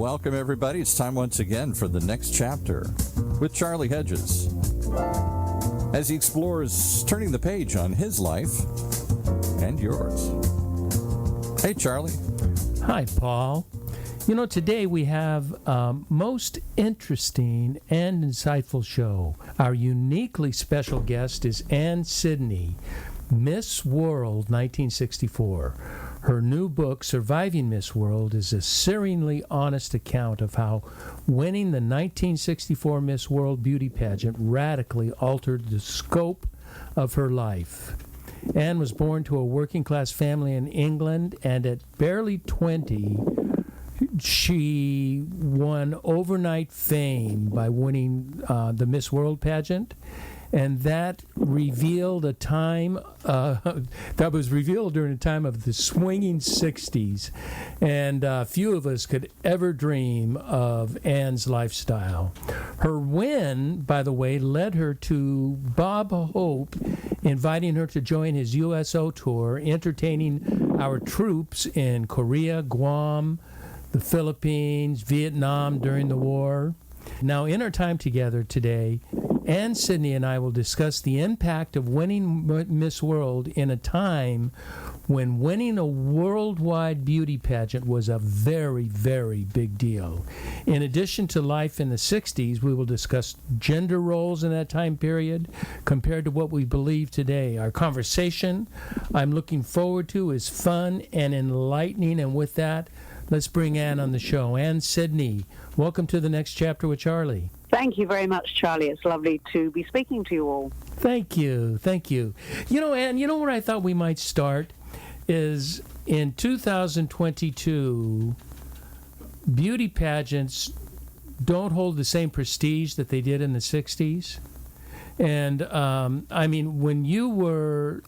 welcome everybody. It's time once again for the next chapter with Charlie Hedges as he explores turning the page on his life and yours. Hey, Charlie. Hi, Paul. You know, today we have a most interesting and insightful show. Our uniquely special guest is Ann Sidney, Miss World 1964. Her new book, Surviving Miss World, is a searingly honest account of how winning the 1964 Miss World Beauty Pageant radically altered the scope of her life. Anne was born to a working-class family in England, and at barely 20, she won overnight fame by winning the Miss World pageant. And that revealed a time that was revealed during a time of the swinging 60s. And few of us could ever dream of Anne's lifestyle. Her win, by the way, led her to Bob Hope inviting her to join his USO tour, entertaining our troops in Korea, Guam, the Philippines, Vietnam during the war. Now, in our time together today, Ann Sidney and I will discuss the impact of winning Miss World in a time when winning a worldwide beauty pageant was a very, very big deal. In addition to life in the 60s, we will discuss gender roles in that time period compared to what we believe today. Our conversation I'm looking forward to is fun and enlightening, and with that, let's bring Ann on the show. Ann Sidney, welcome to the next chapter with Charlie. Thank you very much, Charlie. It's lovely to be speaking to you all. Thank you. Thank you. You know, Ann, you know where I thought we might start is in 2022, beauty pageants don't hold the same prestige that they did in the 60s. And, I mean, when you were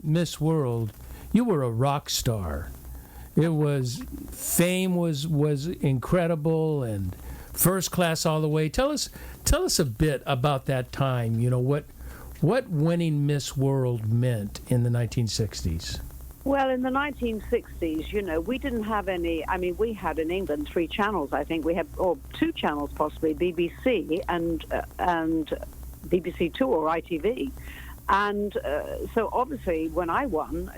Miss World, you were a rock star. It was, fame was incredible and first class all the way. Tell us a bit about that time. You know, what winning Miss World meant in the 1960s. Well, in the 1960s, you know, we didn't have any. I mean, we had in England 3 channels. I think we had, or 2 channels possibly, BBC and BBC Two or ITV. And so obviously when I won,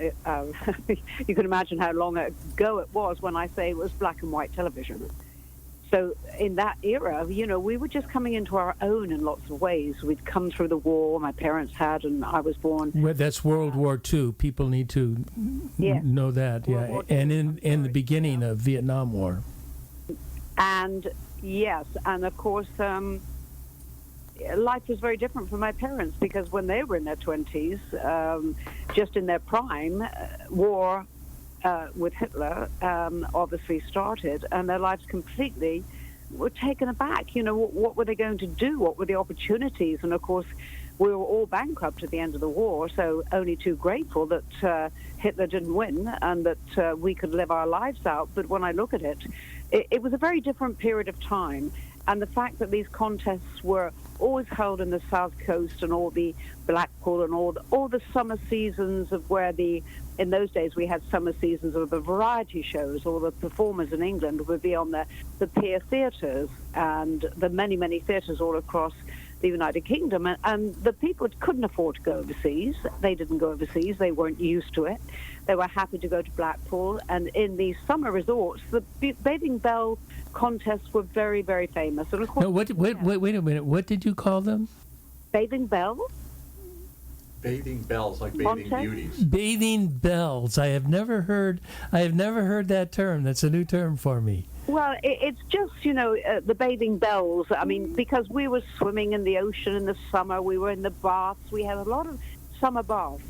you can imagine how long ago it was when I say it was black and white television. So in that era, you know, we were just coming into our own in lots of ways. We'd come through the war, my parents had, and I was born. Well, that's World War II. People need to know that, yeah. And in the beginning of Vietnam War. And yes, and of course, life was very different for my parents because when they were in their 20s, just in their prime, war with Hitler obviously started, and their lives completely were taken aback. You know, what were they going to do? What were the opportunities? And of course, we were all bankrupt at the end of the war, so only too grateful that Hitler didn't win and that we could live our lives out. But when I look at it, it was a very different period of time. And the fact that these contests were always held in the South Coast and all the Blackpool and all the summer seasons of where in those days we had summer seasons of the variety shows, all the performers in England would be on the pier theatres and the many, many theatres all across the United Kingdom. And the people couldn't afford to go overseas. They didn't go overseas. They weren't used to it. They were happy to go to Blackpool. And in these summer resorts, the bathing bell contests were very, very famous. And of course, no, wait a minute. What did you call them? Bathing bell? Bathing bells, like bathing beauties. Bathing bells. I have never heard that term. That's a new term for me. Well, it's just, you know, the bathing bells. I mean, because we were swimming in the ocean in the summer, we were in the baths. We had a lot of summer baths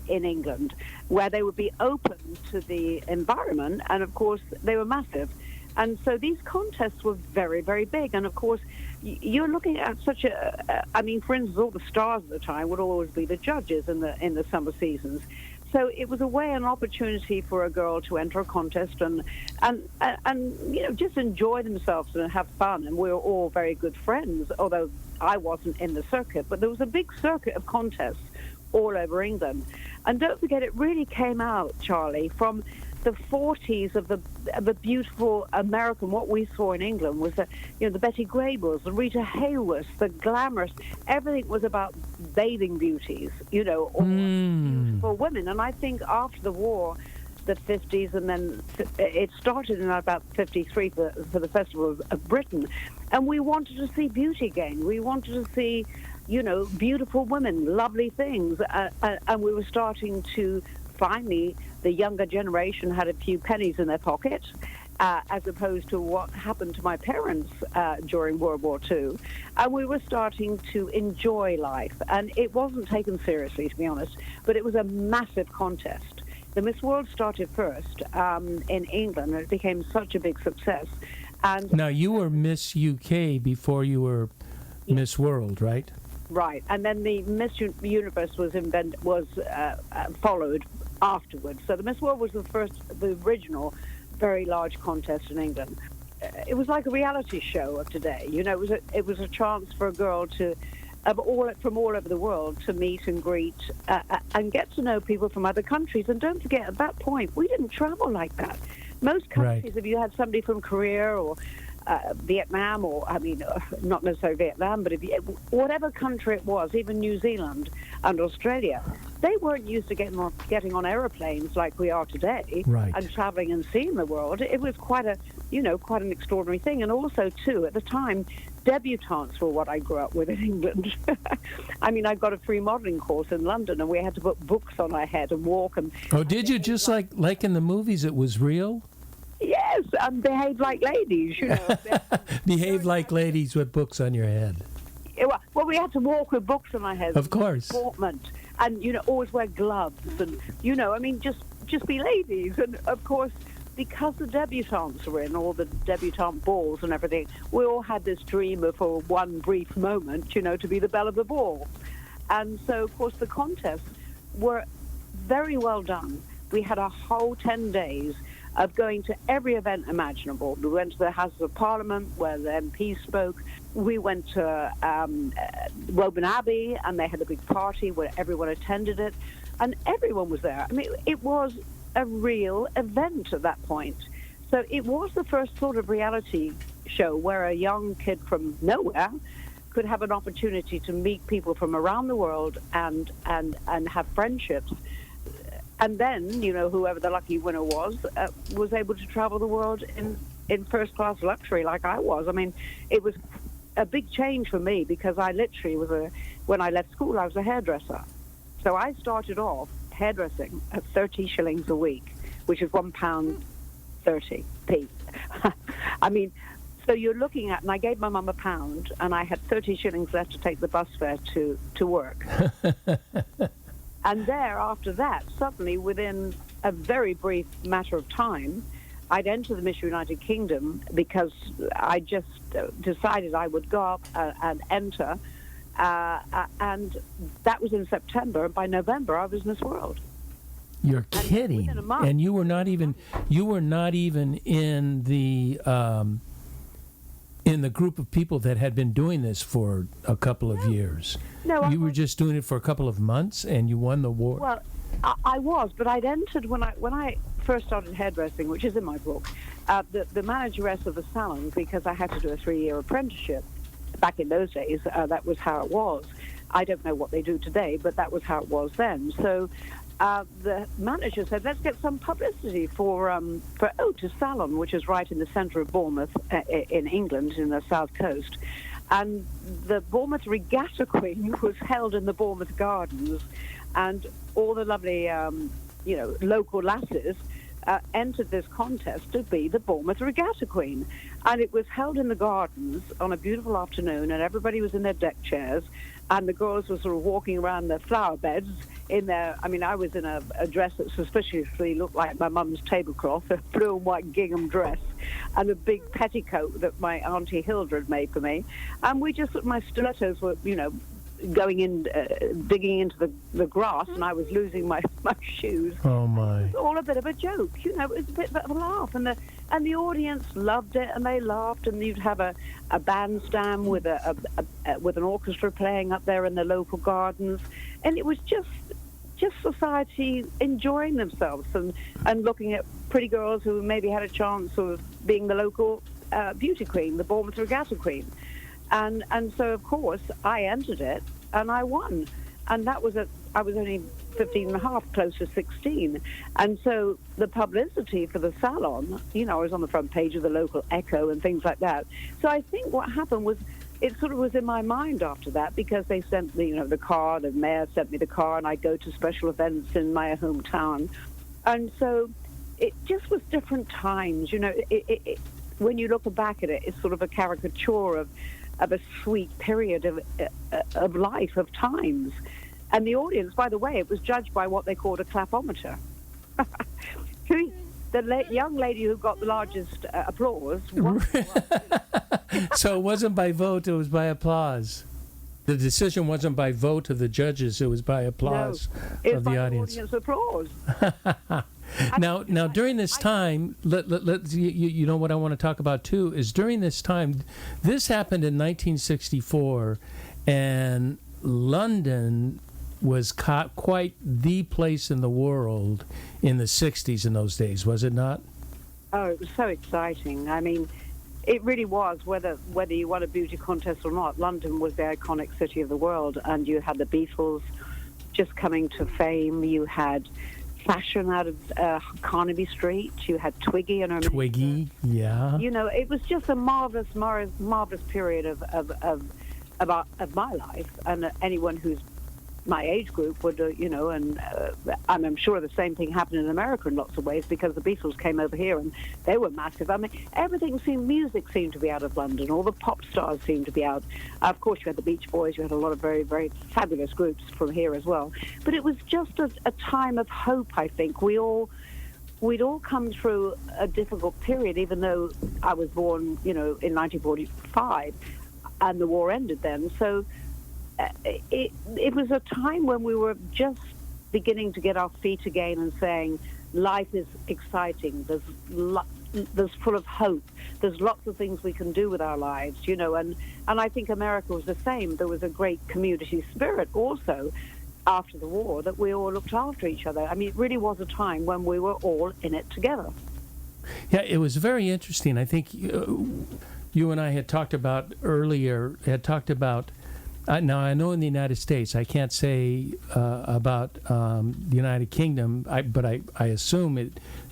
in England where they would be open to the environment, and of course they were massive. And so these contests were very, very big. And of course, you're looking at such I mean, for instance, all the stars at the time would always be the judges in the summer seasons. So it was a way, an opportunity for a girl to enter a contest and you know, just enjoy themselves and have fun. And we were all very good friends, although I wasn't in the circuit. But there was a big circuit of contests all over England. And don't forget, it really came out, Charlie, from the 40s of the beautiful American. What we saw in England was that, the Betty Grables, the Rita Hayworths, the glamorous. Everything was about bathing beauties, or beautiful women. And I think after the war, the 50s, and then it started in about 53 for the Festival of Britain, and we wanted to see beauty again. We wanted to see, beautiful women, lovely things, and we were starting to finally. The younger generation had a few pennies in their pocket, as opposed to what happened to my parents during World War II. And we were starting to enjoy life. And it wasn't taken seriously, to be honest, but it was a massive contest. The Miss World started first in England, and it became such a big success. And now, you were Miss UK before you were Miss World, right? Right. And then the Miss Universe was followed afterwards. So the Miss World was the original, very large contest in England. It was like a reality show of today. It was a chance for a girl from all over the world to meet and greet and get to know people from other countries. And don't forget, at that point, we didn't travel like that. Most countries, if you had somebody from Korea or Vietnam, or not necessarily Vietnam, but whatever country it was, even New Zealand and Australia, they weren't used to getting on aeroplanes like we are today, and traveling and seeing the world. It was quite an extraordinary thing. And also, too, at the time, debutantes were what I grew up with in England. I got a free modeling course in London, and we had to put books on our head and walk. Oh, did you? Just like in the movies, it was real? Yes, and behave like ladies, Behave like ladies with books on your head. Well, we had to walk with books on our heads. Of course. Deportment. And, always wear gloves. And, just be ladies. And, of course, because the debutantes were in, all the debutante balls and everything, we all had this dream of, for one brief moment, to be the belle of the ball. And so, of course, the contests were very well done. We had a whole 10 days of going to every event imaginable. We went to the Houses of Parliament where the MPs spoke. We went to Woburn Abbey, and they had a big party where everyone attended it, and everyone was there. It was a real event at that point. So it was the first sort of reality show where a young kid from nowhere could have an opportunity to meet people from around the world and have friendships. And then, whoever the lucky winner was able to travel the world in first-class luxury like I was. It was a big change for me because I literally when I left school, I was a hairdresser. So I started off hairdressing at 30 shillings a week, which is £1.30p. So you're looking at, and I gave my mum £1, and I had 30 shillings left to take the bus fare to work. And after that, suddenly, within a very brief matter of time, I'd enter the Miss United Kingdom because I just decided I would go up and enter. And that was in September. And by November, I was Miss World. You're kidding. And you were not even in the group of people that had been doing this for a couple of years. No, you were just doing it for a couple of months, and you won the award. Well, I was, but I'd entered when I first started hairdressing, which is in my book. The manageress of the salon, because I had to do a 3-year apprenticeship. Back in those days, that was how it was. I don't know what they do today, but that was how it was then. So the manager said, let's get some publicity for Otis Salon, which is right in the centre of Bournemouth in England, in the south coast. And the Bournemouth Regatta Queen was held in the Bournemouth Gardens, and all the lovely, local lasses entered this contest to be the Bournemouth Regatta Queen. And it was held in the gardens on a beautiful afternoon, and everybody was in their deck chairs, and the girls were sort of walking around their flower beds in their, I was in a dress that suspiciously looked like my mum's tablecloth, a blue and white gingham dress, and a big petticoat that my Auntie Hilda had made for me. And we just, my stilettos were, going in, digging into the grass, and I was losing my shoes. Oh, my. It was all a bit of a joke, it was a bit of a laugh. And the audience loved it, and they laughed, and you'd have a bandstand with with an orchestra playing up there in the local gardens. And it was just society enjoying themselves and looking at pretty girls who maybe had a chance of being the local beauty queen, the Bournemouth Regatta queen. And so, of course, I entered it, and I won. And that was I was only 15 and a half, close to 16. And so the publicity for the salon, I was on the front page of the local Echo and things like that. So I think what happened was, it sort of was in my mind after that, because they sent me, the car, the mayor sent me the car, and I'd go to special events in my hometown. And so it just was different times. When you look back at it, it's sort of a caricature of a sweet period of life, of times. And the audience, by the way, it was judged by what they called a clapometer. The young lady who got the largest applause. So it wasn't by vote, it was by applause. The decision wasn't by vote of the judges, it was by applause of the audience. Audience applause. Now, during this time, you know what I want to talk about too is during this time, this happened in 1964, and London was quite the place in the world in the 60s in those days, was it not? Oh, it was so exciting. I mean, it really was, whether you won a beauty contest or not. London was the iconic city of the world, and you had the Beatles just coming to fame. You had fashion out of Carnaby Street. You had Twiggy and her Twiggy, yeah. It was just a marvelous period of my life, and anyone who's my age group would, and I'm sure the same thing happened in America in lots of ways, because the Beatles came over here and they were massive. I mean, music seemed to be out of London. All the pop stars seemed to be out. Of course, you had the Beach Boys. You had a lot of very, very fabulous groups from here as well. But it was just a time of hope, I think. We'd all come through a difficult period, even though I was born, in 1945, and the war ended then. So it was a time when we were just beginning to get our feet again and saying life is exciting. There's full of hope. There's lots of things we can do with our lives, and I think America was the same. There was a great community spirit also after the war, that we all looked after each other. I mean, it really was a time when we were all in it together. Yeah, it was very interesting. I think you and I had talked about earlier, now, I know in the United States, I can't say about the United Kingdom, but I assume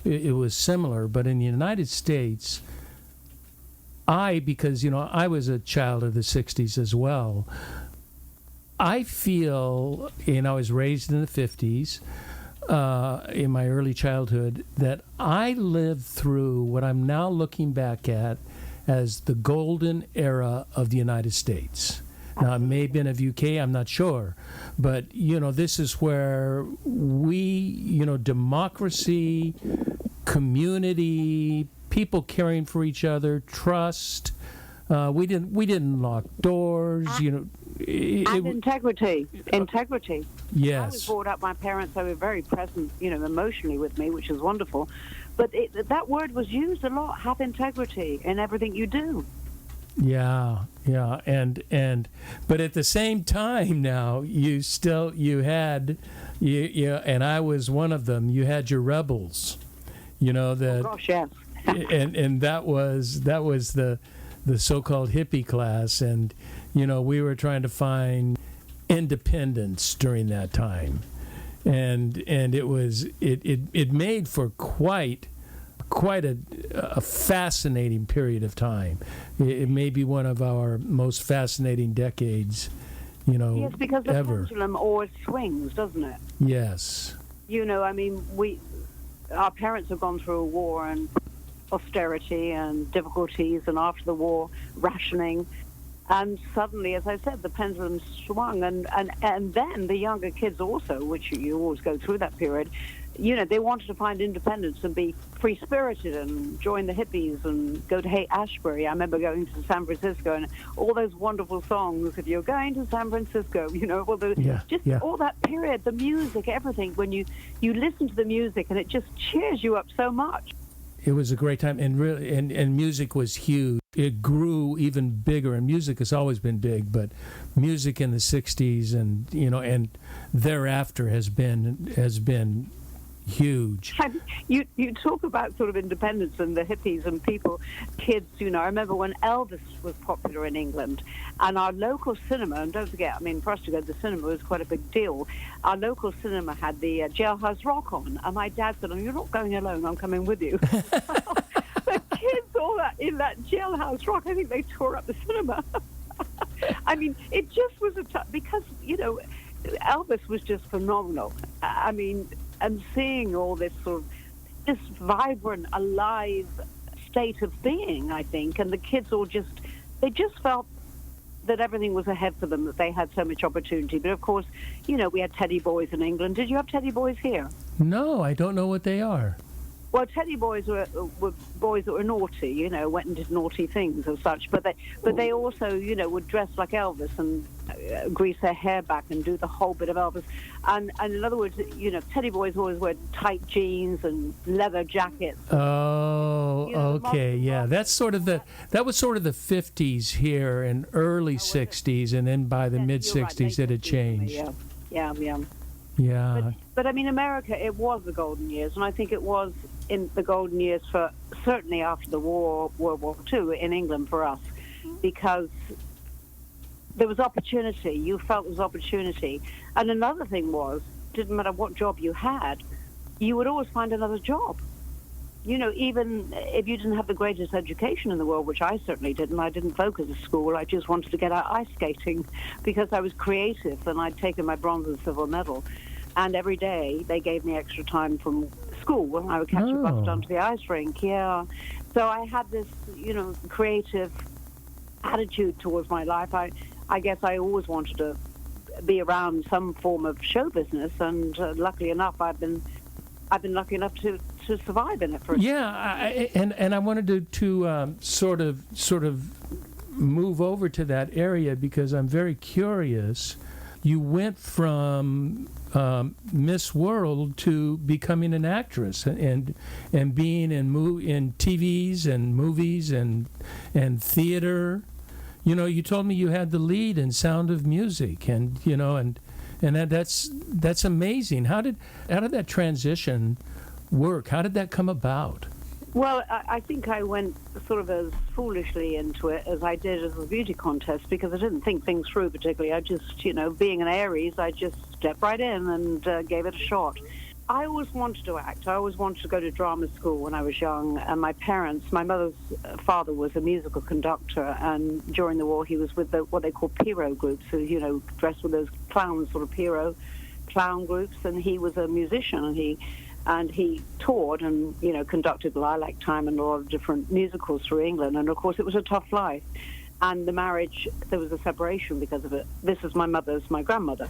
it was similar. But in the United States, because I was a child of the 60s as well, I feel, I was raised in the 50s, in my early childhood, that I lived through what I'm now looking back at as the golden era of the United States. Now, it may have been of UK, I'm not sure. But, this is where we, democracy, community, people caring for each other, trust. We didn't lock doors, and integrity. Integrity. Yes. I was brought up, my parents, they were very present, emotionally with me, which is wonderful. But that word was used a lot, have integrity in everything you do. Yeah, and but at the same time now, and I was one of them. You had your rebels, that. Oh gosh, yes. and that was the so-called hippie class, and we were trying to find independence during that time, and it made for quite a fascinating period of time. It may be one of our most fascinating decades, yes, because the ever. pendulum always swings, doesn't it? Yes. Our parents have gone through a war and austerity and difficulties, and after the war, rationing. And suddenly, as I said, the pendulum swung, and then the younger kids also, which you always go through that period, they wanted to find independence and be free-spirited and join the hippies and go to Haight-Ashbury. I remember going to San Francisco and all those wonderful songs, if you're going to San Francisco, all that period, the music, everything, when you listen to the music, and it just cheers you up so much. It was a great time, and really, and music was huge. it grew even bigger, and music has always been big, but music in the 60s and and thereafter has been huge. And you talk about sort of independence and the hippies and kids, I remember when Elvis was popular in England, and our local cinema, and don't forget, for us to go to the cinema was quite a big deal. Our local cinema had the Jailhouse Rock on, and my dad said, "Oh, you're not going alone, I'm coming with you." The kids all in that Jailhouse Rock, I think they tore up the cinema. It just was because, Elvis was just phenomenal. And seeing all this sort of this vibrant, alive state of being, I think, and the kids all just felt that everything was ahead for them, that they had so much opportunity. But of course, we had teddy boys in England. Did you have teddy boys here? No, I don't know what they are. Well, teddy boys were boys that were naughty, went and did naughty things and such. But they also, would dress like Elvis and grease their hair back and do the whole bit of Elvis. And in other words, teddy boys always wear tight jeans and leather jackets. Oh, okay, yeah. That was sort of the 50s here and early 60s, and then by the mid 60s it had changed. Yeah. But America, it was the golden years, and I think it was in the golden years for certainly after the war, World War II in England for us, because there was opportunity. You felt there was opportunity. And another thing was, didn't matter what job you had, you would always find another job. Even if you didn't have the greatest education in the world, which I certainly didn't, I didn't focus at school. I just wanted to get out ice skating because I was creative, and I'd taken my bronze and silver medal. And every day they gave me extra time from school, and I would catch a bus down to the ice rink. Yeah. So I had this, creative attitude towards my life. I guess I always wanted to be around some form of show business, and luckily enough, I've been lucky enough to survive in it. And I wanted to sort of move over to that area because I'm very curious. You went from Miss World to becoming an actress and being in TVs and movies and theater. You told me you had the lead in Sound of Music, and that's amazing. How did that transition work? How did that come about? Well, I think I went sort of as foolishly into it as I did as a beauty contest, because I didn't think things through particularly. I just, being an Aries, I just stepped right in and gave it a shot. I always wanted to act. I always wanted to go to drama school when I was young. And my mother's father was a musical conductor, and during the war he was with what they call Pierrot groups, who, dressed with those clowns, sort of Pierrot clown groups, and he was a musician, and he toured and, conducted Lilac Time and a lot of different musicals through England. And, of course, it was a tough life. And the marriage, there was a separation because of it. This is my grandmother,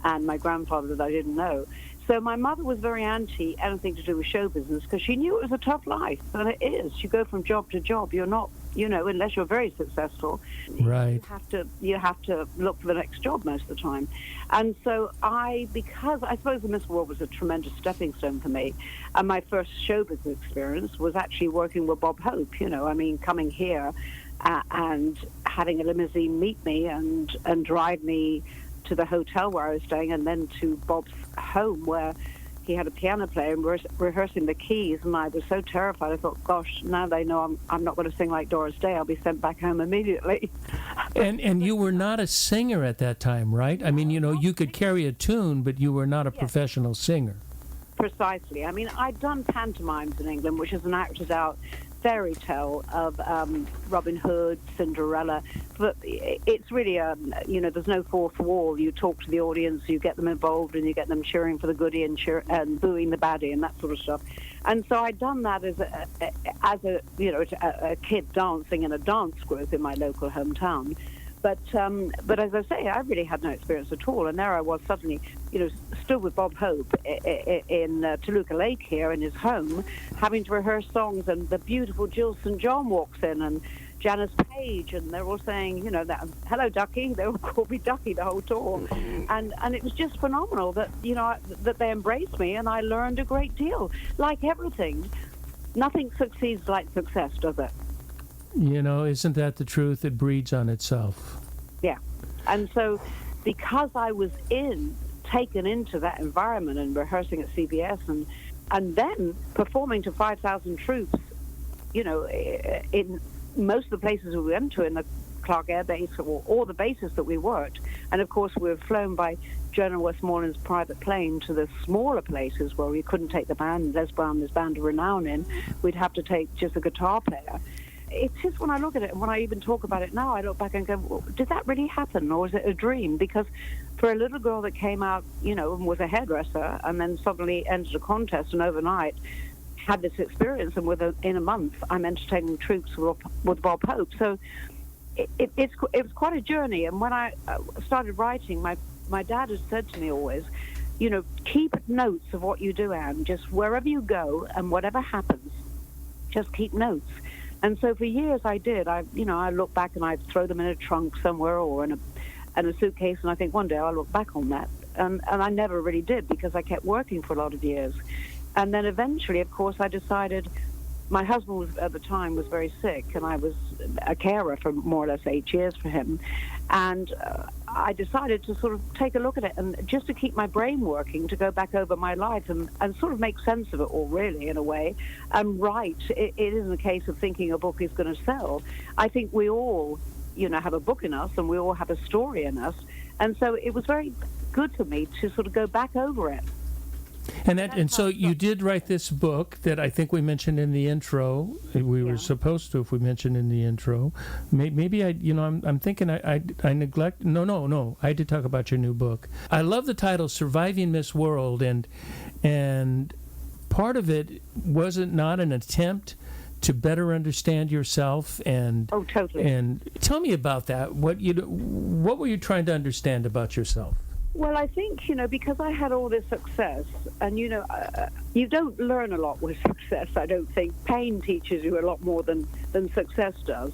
and my grandfather that I didn't know. So my mother was very anti anything to do with show business because she knew it was a tough life. And it is. You go from job to job. You're not, unless you're very successful, right. You have to look for the next job most of the time. And so because I suppose the Miss World was a tremendous stepping stone for me, and my first show business experience was actually working with Bob Hope, coming here and having a limousine meet me and drive me to the hotel where I was staying, and then to Bob's home where he had a piano player and rehearsing the keys. And I was so terrified. I thought, gosh, now they know I'm not going to sing like Doris Day. I'll be sent back home immediately. And you were not a singer at that time, right? You could carry a tune, but you were not a professional singer. Precisely. I'd done pantomimes in England, which is an acted out fairy tale of Robin Hood, Cinderella. But it's really, there's no fourth wall. You talk to the audience, you get them involved, and you get them cheering for the goodie and booing the baddie and that sort of stuff. And so I'd done that as a kid dancing in a dance group in my local hometown. But as I say, I really had no experience at all. And there I was suddenly, stood with Bob Hope in Toluca Lake here in his home, having to rehearse songs. And the beautiful Jill St. John walks in, and Janice Page, and they're all saying, hello, Ducky. They all called me Ducky the whole tour. And it was just phenomenal that, that they embraced me, and I learned a great deal. Like everything, nothing succeeds like success, does it? You know, isn't that the truth? It breeds on itself. Yeah. And so because I was taken into that environment and rehearsing at CBS and then performing to 5,000 troops, you know, in most of the places we went to in the Clark Air Base or all the bases that we worked. And, of course, we were flown by General Westmoreland's private plane to the smaller places where we couldn't take the band, Les Brown's Band of Renown in. We'd have to take just a guitar player. It's just when I look at it, and when I even talk about it now, I look back and go, well, did that really happen, or was it a dream? Because for a little girl that came out, you know, and was a hairdresser, and then suddenly entered a contest, and overnight had this experience, and in a month, I'm entertaining troops with Bob Hope. So it was quite a journey. And when I started writing, my dad has said to me always, you know, keep notes of what you do, Anne. Just wherever you go and whatever happens, just keep notes. And so for years I did. I look back and I'd throw them in a trunk somewhere or in a suitcase, and I think one day I'll look back on that. And I never really did, because I kept working for a lot of years. And then eventually, of course, I decided, my husband at the time was very sick, and I was a carer for more or less 8 years for him. And I decided to sort of take a look at it, and just to keep my brain working, to go back over my life and sort of make sense of it all, really, in a way, and write. It isn't a case of thinking a book is going to sell. I think we all, you know, have a book in us, and we all have a story in us. And so it was very good for me to sort of go back over it. And so you did write this book that I think we mentioned in the intro. We were supposed to, if we mentioned in the intro. Maybe I'm thinking I neglect. No. I did talk about your new book. I love the title, Surviving Miss World, and part of it wasn't not an attempt to better understand yourself and totally. And tell me about that. What were you trying to understand about yourself? Well, I think, you know, because I had all this success, and, you know, you don't learn a lot with success, I don't think. Pain teaches you a lot more than success does.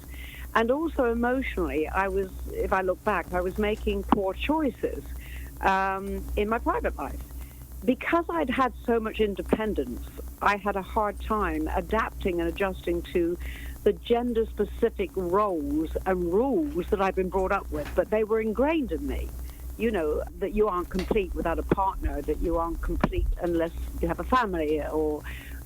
And also emotionally, if I look back, I was making poor choices in my private life. Because I'd had so much independence, I had a hard time adapting and adjusting to the gender-specific roles and rules that I've been brought up with, but they were ingrained in me. You know, that you aren't complete without a partner, that you aren't complete unless you have a family,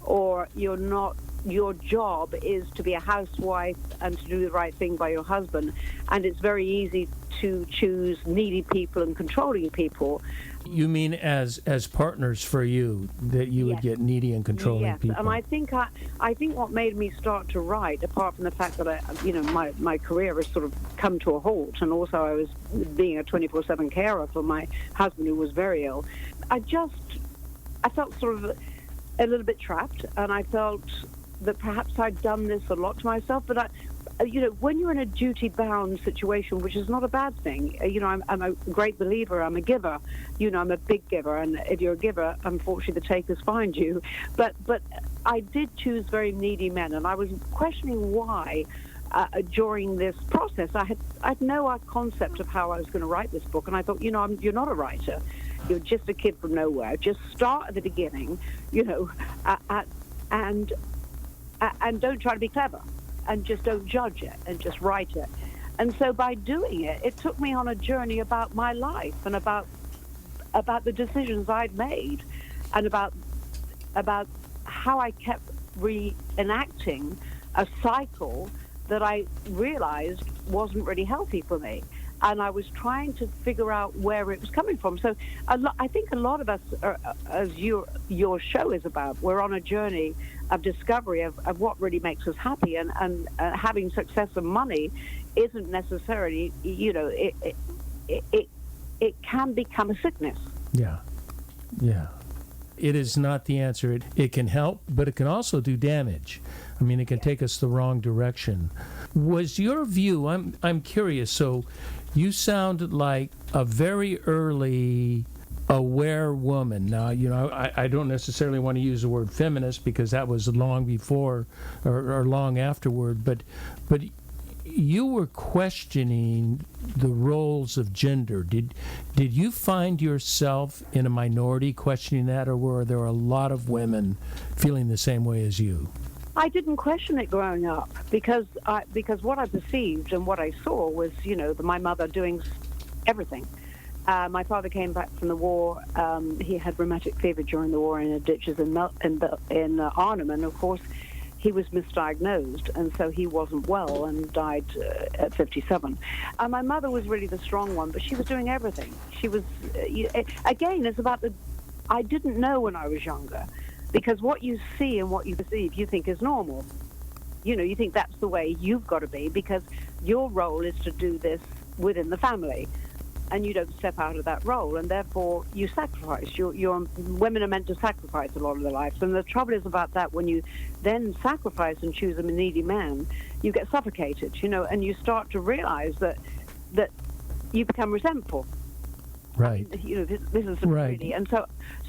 or you're not, your job is to be a housewife and to do the right thing by your husband. And it's very easy to choose needy people and controlling people. You mean as partners for you, that you would get needy and controlling people? Yes, and I think what made me start to write, apart from the fact that my career has sort of come to a halt, and also I was being a 24/7 carer for my husband who was very ill, I felt sort of a little bit trapped, and I felt that perhaps I'd done this a lot to myself, but when you're in a duty-bound situation, which is not a bad thing, I'm a great believer. I'm a giver. I'm a big giver, and if you're a giver, unfortunately, the takers find you. But I did choose very needy men, and I was questioning why. During this process, I had no concept of how I was going to write this book, and I thought, you're not a writer. You're just a kid from nowhere. Just start at the beginning, and don't try to be clever. And just don't judge it, and just write it. And so by doing it, it took me on a journey about my life and about the decisions I'd made, and about how I kept reenacting a cycle that I realized wasn't really healthy for me. And I was trying to figure out where it was coming from. So I think a lot of us, as your show is about, we're on a journey of discovery of what really makes us happy. And having success and money isn't necessarily, it can become a sickness. Yeah. It is not the answer. It can help, but it can also do damage. I mean, it can take us the wrong direction. Was your view, I'm curious, so you sounded like a very early aware woman. Now, I don't necessarily want to use the word feminist, because that was long before or long afterward, but you were questioning the roles of gender. Did you find yourself in a minority questioning that, or were there a lot of women feeling the same way as you? I didn't question it growing up because what I perceived and what I saw was, my mother doing everything. My father came back from the war. He had rheumatic fever during the war in the ditches in Arnhem, and of course he was misdiagnosed, and so he wasn't well and died at 57. And my mother was really the strong one, but she was doing everything. She was, again, it's about I didn't know when I was younger, because what you see and what you perceive, you think is normal. You think that's the way you've got to be, because your role is to do this within the family. And you don't step out of that role, and therefore you sacrifice. Women are meant to sacrifice a lot of their lives, and the trouble is about that. When you then sacrifice and choose a needy man, you get suffocated, and you start to realize that you become resentful. Right. This is right. Really, and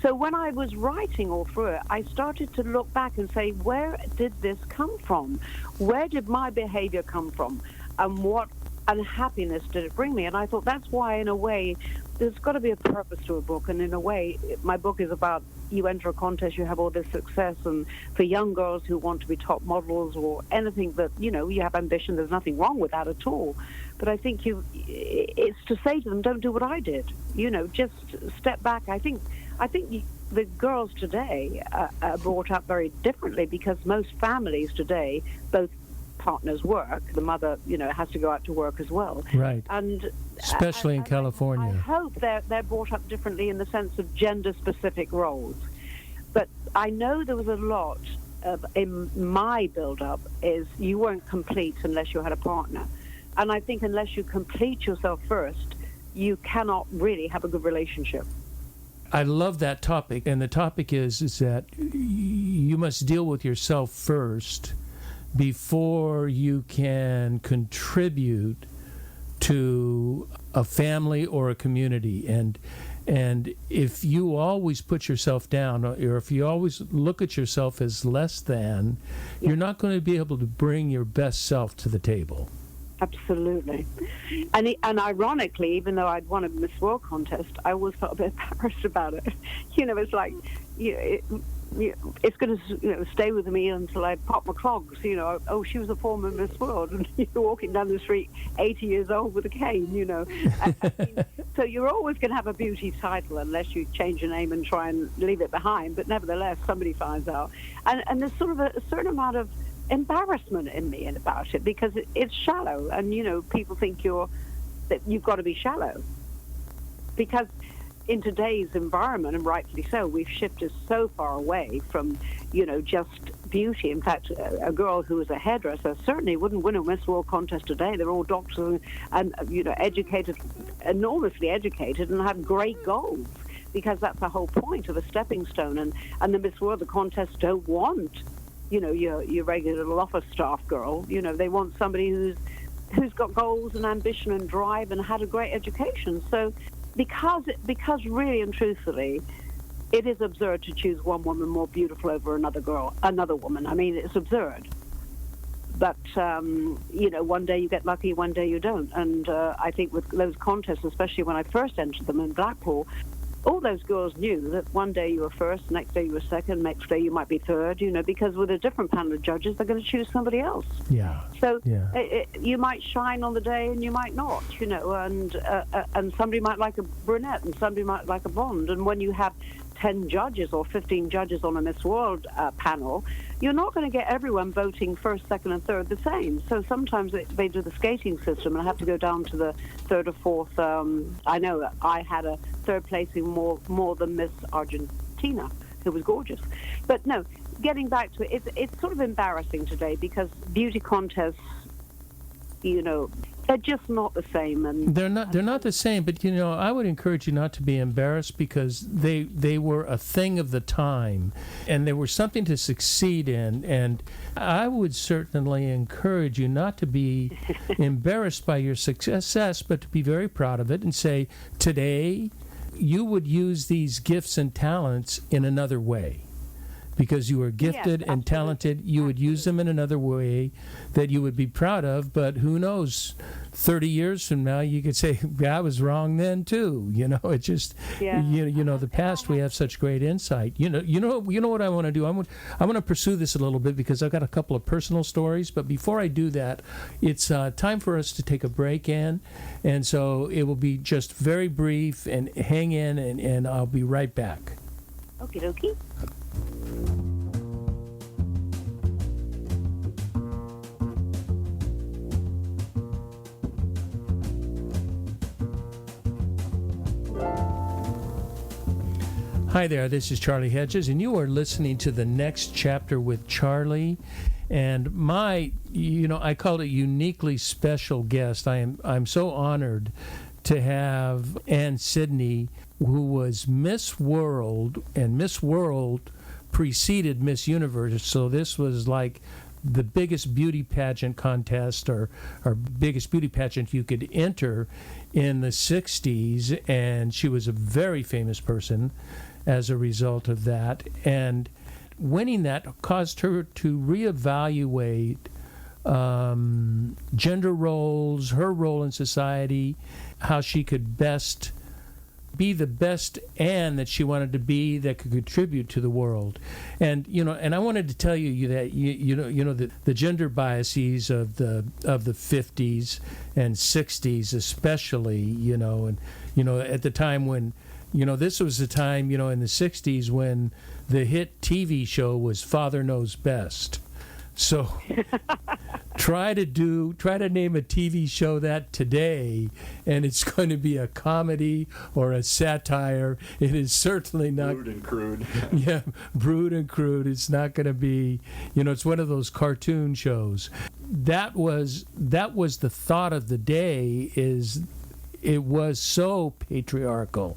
so when I was writing all through it, I started to look back and say, where did this come from? Where did my behavior come from? And what unhappiness did it bring me? And I thought that's why, in a way, there's got to be a purpose to a book. And in a way, my book is about, you enter a contest, you have all this success, and for young girls who want to be top models or anything that, you have ambition, there's nothing wrong with that at all. But I think it's to say to them, don't do what I did. Just step back. I think the girls today are brought up very differently, because most families today, both partners work. The mother, has to go out to work as well. Right. And especially in California. I hope they're brought up differently in the sense of gender-specific roles. But I know there was a lot in my build-up is you weren't complete unless you had a partner. And I think unless you complete yourself first, you cannot really have a good relationship. I love that topic, and the topic is that you must deal with yourself first before you can contribute to a family or a community. And if you always put yourself down, or if you always look at yourself as less than, you're not going to be able to bring your best self to the table. Absolutely. And ironically, even though I'd won a Miss World contest, I always felt a bit embarrassed about it. It's like, it's going to stay with me until I pop my clogs. Oh, she was a former Miss World, and you're walking down the street 80 years old with a cane, So you're always going to have a beauty title unless you change your name and try and leave it behind. But nevertheless, somebody finds out. And there's sort of a certain amount of embarrassment in me about it, because it's shallow, and people think that you've got to be shallow, because in today's environment, and rightfully so, we've shifted so far away from just beauty. In fact, a girl who was a hairdresser certainly wouldn't win a Miss World contest today. They're all doctors and educated, enormously educated, and have great goals, because that's the whole point of a stepping stone. And the Miss World, the contests don't want your regular office staff girl. They want somebody who's got goals and ambition and drive and had a great education. So because really and truthfully, it is absurd to choose one woman more beautiful over another woman. I mean, it's absurd. But, one day you get lucky, one day you don't. And I think with those contests, especially when I first entered them in Blackpool, all those girls knew that one day you were first, next day you were second, next day you might be third, because with a different panel of judges, they're going to choose somebody else. Yeah. So you might shine on the day and you might not, and somebody might like a brunette and somebody might like a blonde. And when you have 10 judges or 15 judges on a Miss World panel, you're not going to get everyone voting first, second, and third the same. So sometimes they do the skating system, and I have to go down to the third or fourth. I know I had a third placing more than Miss Argentina, who was gorgeous. But no, getting back to it, it's sort of embarrassing today, because beauty contests, they're just not the same. And they're not the same, but I would encourage you not to be embarrassed, because they were a thing of the time, and they were something to succeed in. And I would certainly encourage you not to be embarrassed by your success, but to be very proud of it and say, today you would use these gifts and talents in another way. because you were gifted Yes, and talented. You would use them in another way that you would be proud of, but who knows, 30 years from now you could say, I was wrong then too. It just, the past, we have such great insight. You know what I want to do? I want to pursue this a little bit because I've got a couple of personal stories, but before I do that, it's time for us to take a break, Ann, and so it will be just very brief, and hang in, and I'll be right back. Okie dokie. Hi there, this is Charlie Hedges, and you are listening to The Next Chapter with Charlie. And I call it uniquely special guest. I'm so honored to have Ann Sidney, who was Miss World, and Miss World preceded Miss Universe, so this was like the biggest beauty pageant contest or biggest beauty pageant you could enter in the 60s, and she was a very famous person as a result of that. And winning that caused her to reevaluate gender roles, her role in society, how she could best be the best Ann that she wanted to be, that could contribute to the world. And I wanted to tell you that the gender biases of the 50s and 60s especially, at the time when this was the time, in the 60s when the hit TV show was Father Knows Best. So try to name a TV show that today, and it's going to be a comedy or a satire. It is certainly not... Rude and crude. Yeah, rude and crude. It's not going to be, it's one of those cartoon shows. That was the thought of the day, is it was so patriarchal.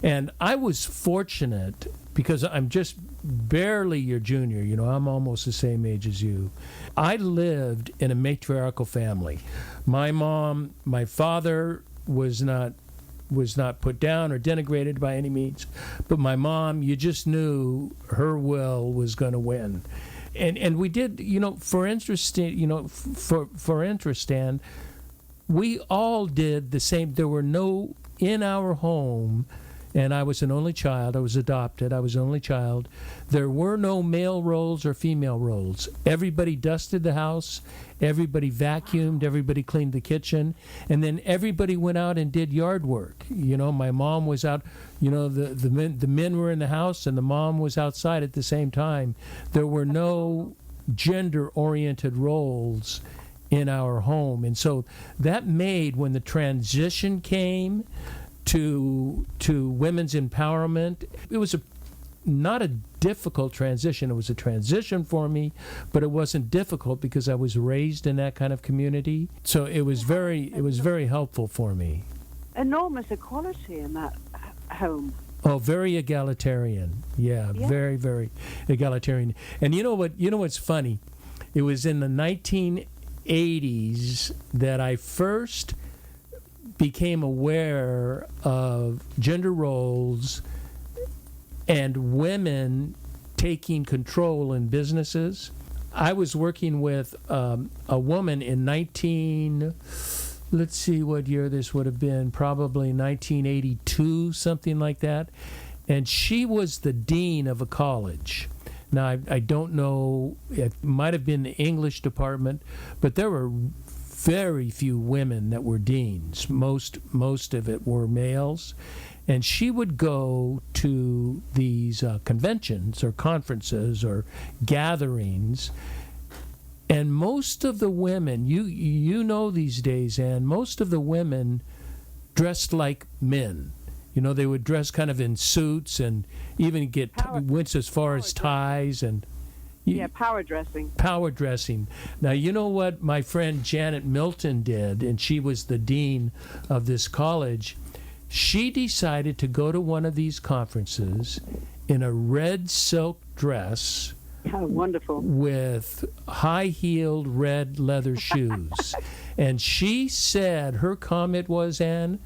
And I was fortunate because I'm just barely your junior. I'm almost the same age as you. I lived in a matriarchal family. My father was not put down or denigrated by any means, but my mom, you just knew her will was going to win. And we did, for interest, Ann, we all did the same. There were no, in our home, and I was an only child. I was adopted. I was an only child. There were no male roles or female roles. Everybody dusted the house. Everybody vacuumed. Everybody cleaned the kitchen. And then everybody went out and did yard work. My mom was out. The men were in the house, and the mom was outside at the same time. There were no gender-oriented roles in our home. And so that made, when the transition came to women's empowerment, it was not a difficult transition. It was a transition for me, but it wasn't difficult because I was raised in that kind of community. So it was very helpful for me. Enormous equality in that home. Oh, very egalitarian. Yeah, very, very egalitarian. And you know what's funny? It was in the 1980s that I first became aware of gender roles and women taking control in businesses. I was working with a woman in let's see what year this would have been, probably 1982, something like that. And she was the dean of a college. Now, I don't know, it might have been the English department, but there were very few women that were deans. Most of it were males. And she would go to these conventions or conferences or gatherings, and most of the women, you know these days, Ann, most of the women dressed like men. They would dress kind of in suits and even went as far as ties and... Power dressing. Power dressing. Now, you know what my friend Janet Milton did, and she was the dean of this college. She decided to go to one of these conferences in a red silk dress. Oh, wonderful. With high-heeled red leather shoes. And she said, her comment was, Ann,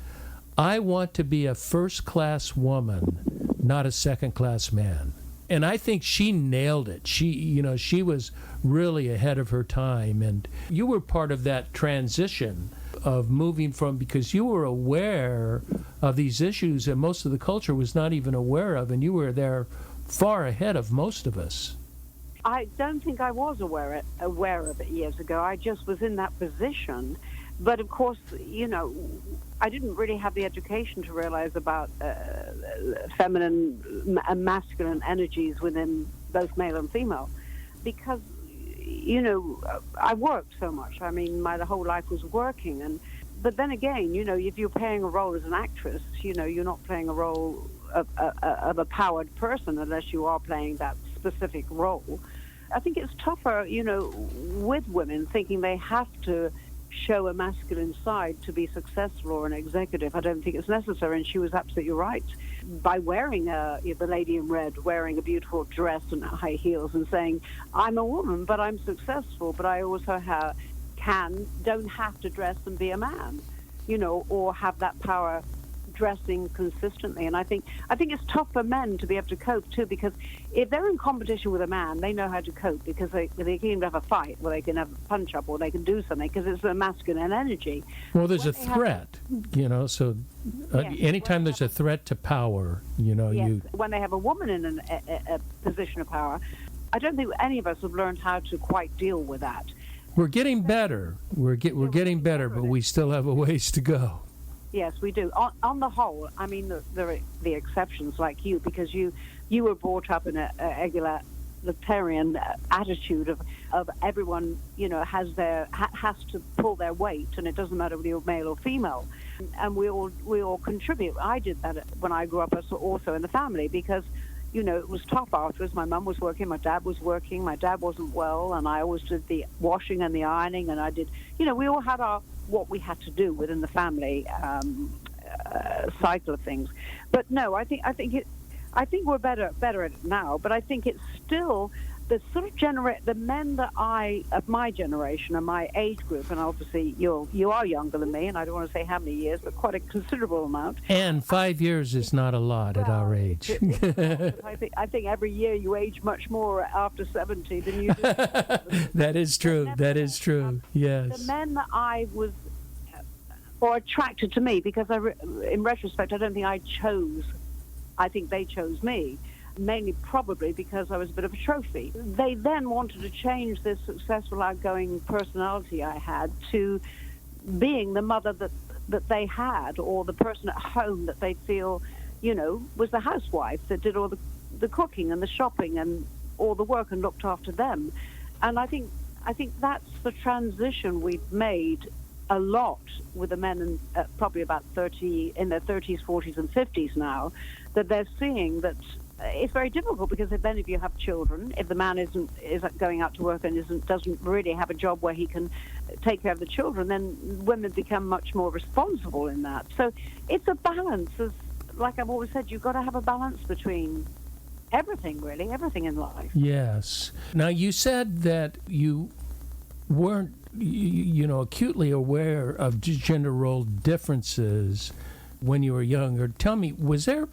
I want to be a first-class woman, not a second-class man. And I think she nailed it. She was really ahead of her time. And you were part of that transition of moving from, because you were aware of these issues that most of the culture was not even aware of, and you were there far ahead of most of us. I don't think I was aware of it years ago. I just was in that position. But of course, I didn't really have the education to realize about feminine and masculine energies within both male and female, because I worked so much. I mean, my whole life was working, but then again, if you're playing a role as an actress, you're not playing a role of a powered person unless you are playing that specific role. I think it's tougher, with women thinking they have to show a masculine side to be successful or an executive. I don't think it's necessary, and she was absolutely right. By wearing the lady in red, wearing a beautiful dress and high heels and saying, I'm a woman, but I'm successful, but I also don't have to dress and be a man, or have that power dressing consistently. And I think it's tough for men to be able to cope too, because if they're in competition with a man, they know how to cope, because they can even have a fight, or they can have a punch up, or they can do something, because it's a masculine energy. Well, there's a threat, so anytime there's a threat to power, when they have a woman in a position of power, I don't think any of us have learned how to quite deal with that. We're getting better. We're getting better, but we still have a ways to go. Yes, we do. On the whole, I mean, there are the exceptions like you, because you were brought up in a egalitarian attitude of everyone, has to pull their weight, and it doesn't matter whether you're male or female, and we all contribute. I did that when I grew up also in the family, because it was tough afterwards. My mum was working, my dad was working, my dad wasn't well, and I always did the washing and the ironing, and I did, we all had what we had to do within the family cycle of things. But no, I think we're better at it now. But I think it's still the sort of the men that of my generation and my age group, and obviously you are younger than me, and I don't want to say how many years, but quite a considerable amount. And 5 years is not a lot at our age. I think every year you age much more after 70 than you do. That is true. That is true. Yes. The men that I was or attracted to me, because in retrospect, I don't think I chose. I think they chose me. Mainly probably because I was a bit of a trophy. They then wanted to change this successful, outgoing personality I had to being the mother that they had, or the person at home that they feel, was the housewife that did all the cooking and the shopping and all the work and looked after them. And I think that's the transition we've made a lot with the men in probably about 30, in their 30s, 40s, and 50s now, that they're seeing that it's very difficult, because if you have children, if the man isn't going out to work and doesn't really have a job where he can take care of the children, then women become much more responsible in that. So it's a balance. Like I've always said, you've got to have a balance between everything, really, everything in life. Yes. Now, you said that you weren't, acutely aware of gender role differences when you were younger. Tell me, was there...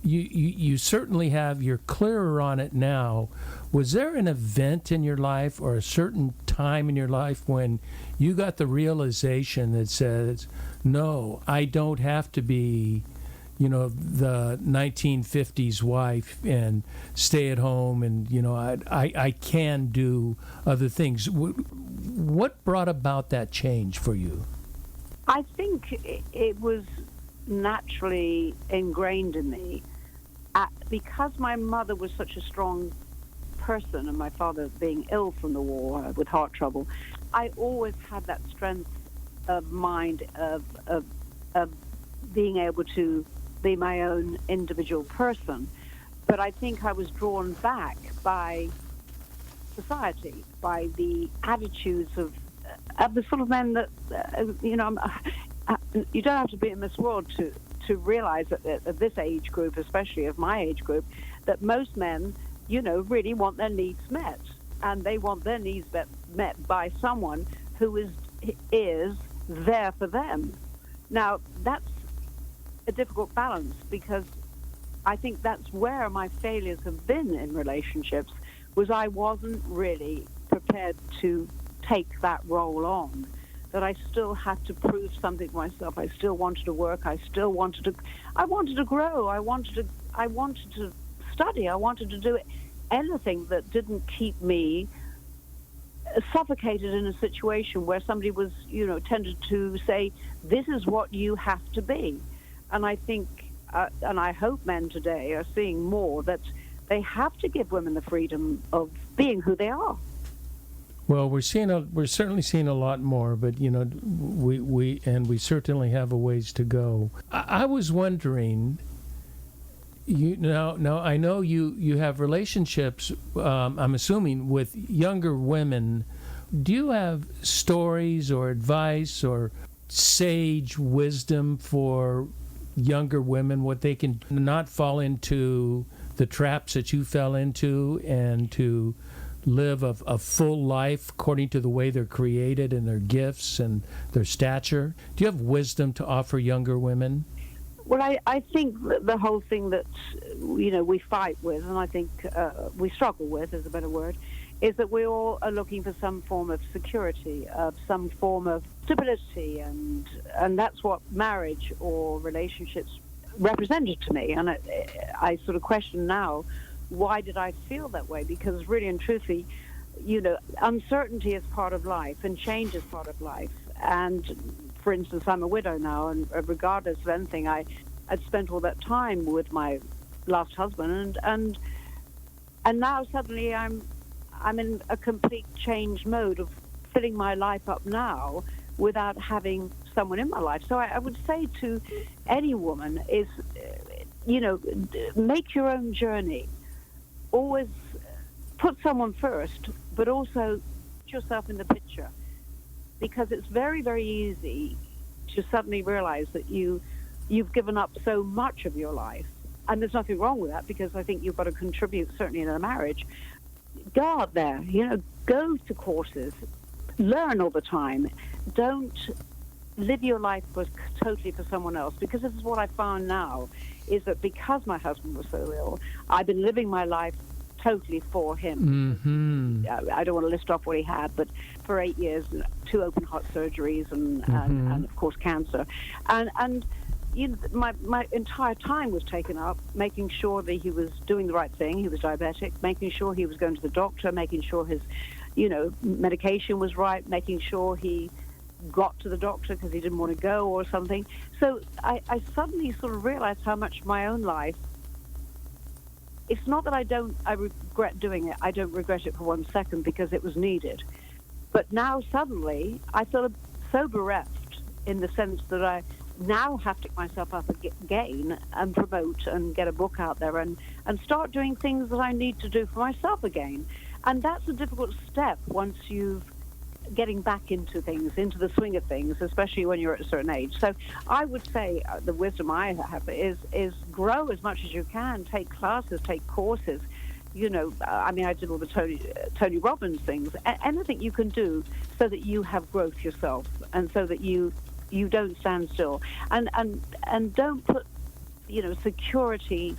You certainly have, you're clearer on it now. Was there an event in your life or a certain time in your life when you got the realization that says, no, I don't have to be, the 1950s wife and stay at home, and, I can do other things. What brought about that change for you? I think it was naturally ingrained in me. Because my mother was such a strong person, and my father being ill from the war with heart trouble, I always had that strength of mind of being able to be my own individual person. But I think I was drawn back by society, by the attitudes of the sort of men that, you don't have to be in Miss World to realize that at this age group, especially of my age group, that most men, really want their needs met. And they want their needs met by someone who is there for them. Now, that's a difficult balance, because I think that's where my failures have been in relationships, was I wasn't really prepared to take that role on, that I still had to prove something to myself. I still wanted to work. I wanted to grow. I wanted to study. I wanted to do anything that didn't keep me suffocated in a situation where somebody was, tended to say, this is what you have to be. And I think, and I hope men today are seeing more that they have to give women the freedom of being who they are. Well, we're certainly seeing a lot more, but we certainly have a ways to go. I was wondering, now I know you have relationships, I'm assuming, with younger women. Do you have stories or advice or sage wisdom for younger women, what they can not fall into the traps that you fell into, and to live a full life according to the way they're created and their gifts and their stature? Do you have wisdom to offer younger women? Well, I think the whole thing that, we fight with, and I think we struggle with, is a better word, is that we all are looking for some form of security, some form of stability, and that's what marriage or relationships represented to me. And I sort of question now, why did I feel that way? Because really and truthfully, uncertainty is part of life, and change is part of life. And for instance, I'm a widow now, and regardless of anything, I'd spent all that time with my last husband, and now suddenly I'm in a complete change mode of filling my life up now without having someone in my life. So I would say to any woman is, make your own journey. Always put someone first, but also put yourself in the picture, because it's very, very easy to suddenly realize that you've given up so much of your life. And there's nothing wrong with that, because I think you've got to contribute, certainly in a marriage. Go out there, go to courses, learn all the time. Don't live your life totally for someone else, because this is what I found now, is that because my husband was so ill, I've been living my life totally for him. Mm-hmm. I don't want to list off what he had, but for 8 years, 2 open heart surgeries and of course cancer. And my entire time was taken up making sure that he was doing the right thing. He was diabetic, making sure he was going to the doctor, making sure his, medication was right, making sure he got to the doctor because he didn't want to go or something. So I suddenly sort of realized how much my own life, it's not that I regret doing it. I don't regret it for 1 second, because it was needed. But now suddenly I feel so bereft, in the sense that I now have to pick myself up again and promote and get a book out there and start doing things that I need to do for myself again. And that's a difficult step once you've getting back into things, into the swing of things, especially when you're at a certain age. So I would say the wisdom I have is grow as much as you can, take classes, take courses. I did all the Tony Robbins things. Anything you can do so that you have growth yourself, and so that you don't stand still, and don't put security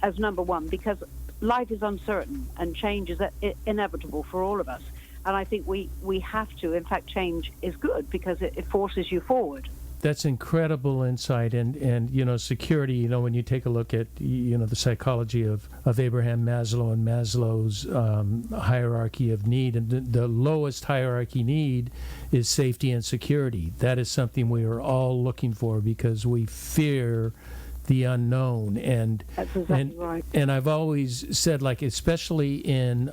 as number one, because life is uncertain and change is inevitable for all of us. And I think we have to. In fact, change is good, because it forces you forward. That's incredible insight, and security. When you take a look at the psychology of Abraham Maslow and Maslow's hierarchy of need, and the lowest hierarchy need is safety and security. That is something we are all looking for, because we fear the unknown. And that's exactly right. And I've always said, especially in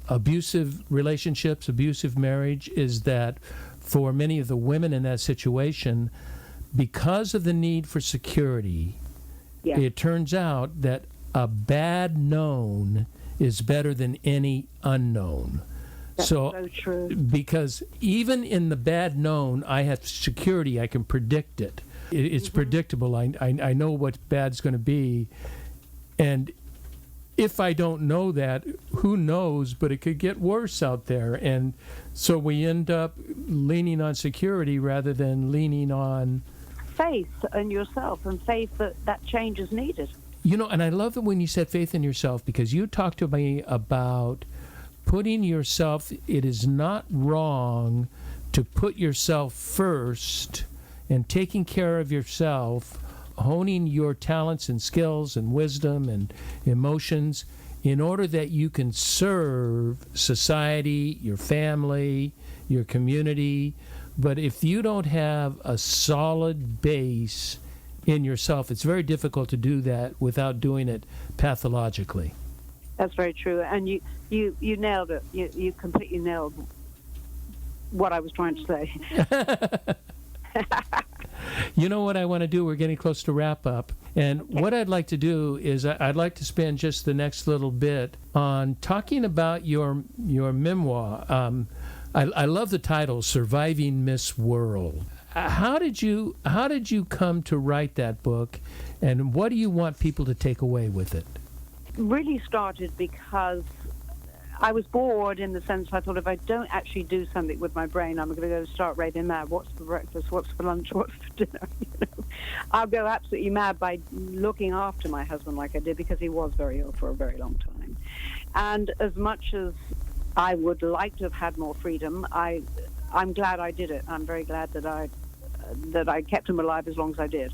abusive relationships, abusive marriage, is that for many of the women in that situation, because of the need for security, it turns out that a bad known is better than any unknown. That's so true. Because even in the bad known, I have security. I can predict it. It's predictable. I know what bad's going to be. And if I don't know that, who knows, but it could get worse out there. And so we end up leaning on security rather than leaning on faith in yourself, and faith that change is needed. You know, and I love it when you said faith in yourself, because you talked to me about putting yourself, it is not wrong to put yourself first and taking care of yourself, honing your talents and skills and wisdom and emotions in order that you can serve society, your family, your community. But if you don't have a solid base in yourself, it's very difficult to do that without doing it pathologically. That's very true. And you nailed it. You completely nailed what I was trying to say. You know what I want to do? We're getting close to wrap up. And what I'd like to do is I'd like to spend just the next little bit on talking about your memoir. I love the title, Surviving Miss World. How did you come to write that book, and what do you want people to take away with it? Really started because I was bored, in the sense I thought, if I don't actually do something with my brain, I'm going to go start raving mad. What's for breakfast? What's for lunch? What's for dinner? I'll go absolutely mad by looking after my husband like I did, because he was very ill for a very long time. And as much as I would like to have had more freedom, I'm glad I did it. I'm very glad that I kept him alive as long as I did.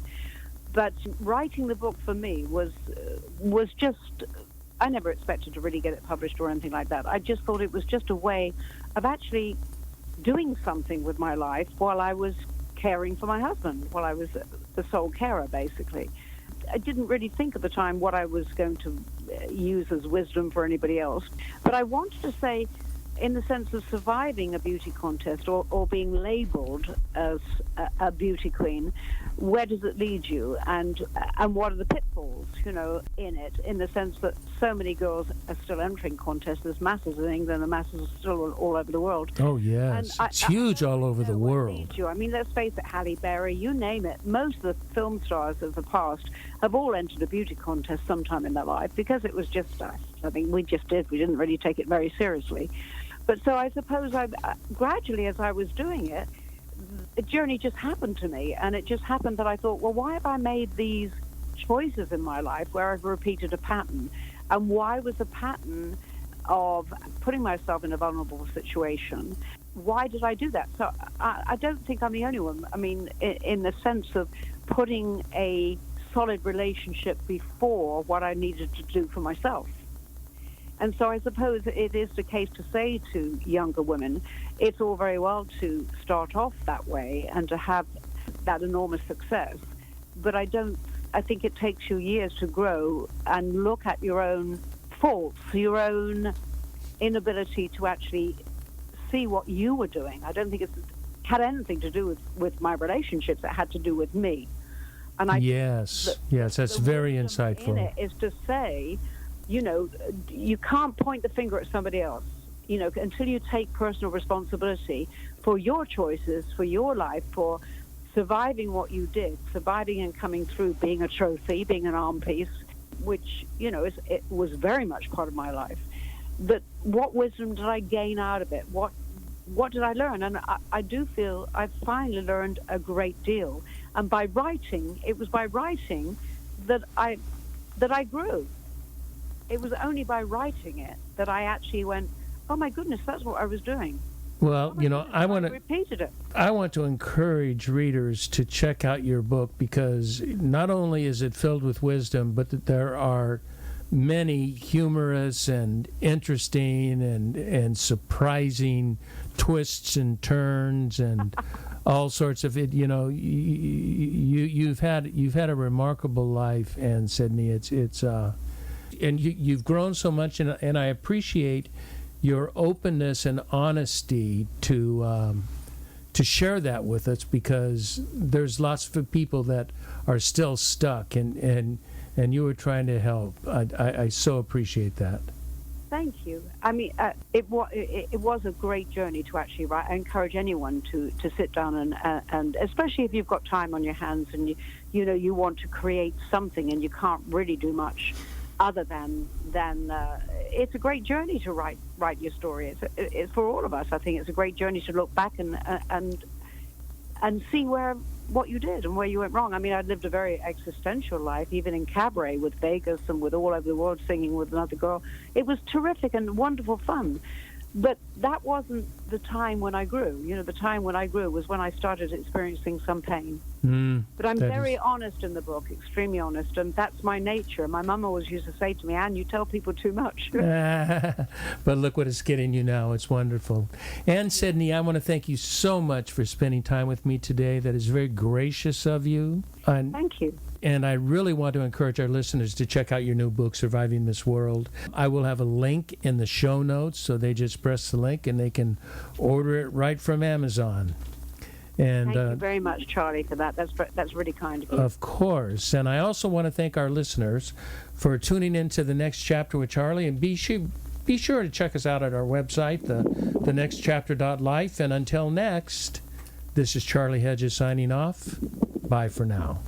But writing the book for me was just, I never expected to really get it published or anything like that. I just thought it was just a way of actually doing something with my life while I was caring for my husband, while I was the sole carer, basically. I didn't really think at the time what I was going to use as wisdom for anybody else. But I wanted to say, in the sense of surviving a beauty contest or being labeled as a beauty queen, where does it lead you, and what are the pitfalls, in it, in the sense that so many girls are still entering contests. There's masses in England, and masses are still all over the world. Oh, yes. It's huge all over the world. I mean, let's face it, Halle Berry, you name it. Most of the film stars of the past have all entered a beauty contest sometime in their life, because it was just something we just did. We didn't really take it very seriously. But so I suppose gradually, as I was doing it, the journey just happened to me. And it just happened that I thought, well, why have I made these choices in my life where I've repeated a pattern? And why was the pattern of putting myself in a vulnerable situation? Why did I do that? So I don't think I'm the only one. I mean, in the sense of putting a solid relationship before what I needed to do for myself. And so I suppose it is the case to say to younger women, it's all very well to start off that way and to have that enormous success, but I think it takes you years to grow and look at your own faults, your own inability to actually see what you were doing. I don't think it had anything to do with my relationships. It had to do with me. And yes, that's very insightful. In it is to say, you can't point the finger at somebody else, until you take personal responsibility for your choices, for your life, for surviving what you did, surviving and coming through, being a trophy, being an arm piece, which, it was very much part of my life. But what wisdom did I gain out of it? What did I learn? And I do feel I've finally learned a great deal. And by writing, it was by writing that I grew. It was only by writing it that I actually went, oh my goodness, that's what I was doing. Well, I repeated it. I want to encourage readers to check out your book, because not only is it filled with wisdom, but that there are many humorous and interesting and surprising twists and turns and all sorts of it. You've had a remarkable life, Ann Sidney. It's and you've grown so much, and I appreciate your openness and honesty to share that with us, because there's lots of people that are still stuck, and you were trying to help. I so appreciate that. Thank you. I mean, it was a great journey to actually write. I encourage anyone to sit down and especially if you've got time on your hands and you want to create something and you can't really do much other than it's a great journey to write your story. It's for all of us. I think it's a great journey to look back and see what you did and where you went wrong. I mean, I'd lived a very existential life, even in cabaret with Vegas and with all over the world singing with another girl. It was terrific and wonderful fun. But that wasn't the time when I grew. You know, the time when I grew was when I started experiencing some pain. But I'm very honest in the book, extremely honest, and that's my nature. My mum always used to say to me, Ann, you tell people too much. But look what it's getting you now. It's wonderful. Ann Sidney, I want to thank you so much for spending time with me today. That is very gracious of you. Thank you. And I really want to encourage our listeners to check out your new book, Surviving Miss World. I will have a link in the show notes, so they just press the link and they can order it right from Amazon. And thank you very much, Charlie, for that. That's really kind of you. Of course. And I also want to thank our listeners for tuning in to the next chapter with Charlie. And be sure to check us out at our website, thenextchapter.life. And until next, this is Charlie Hedges signing off. Bye for now.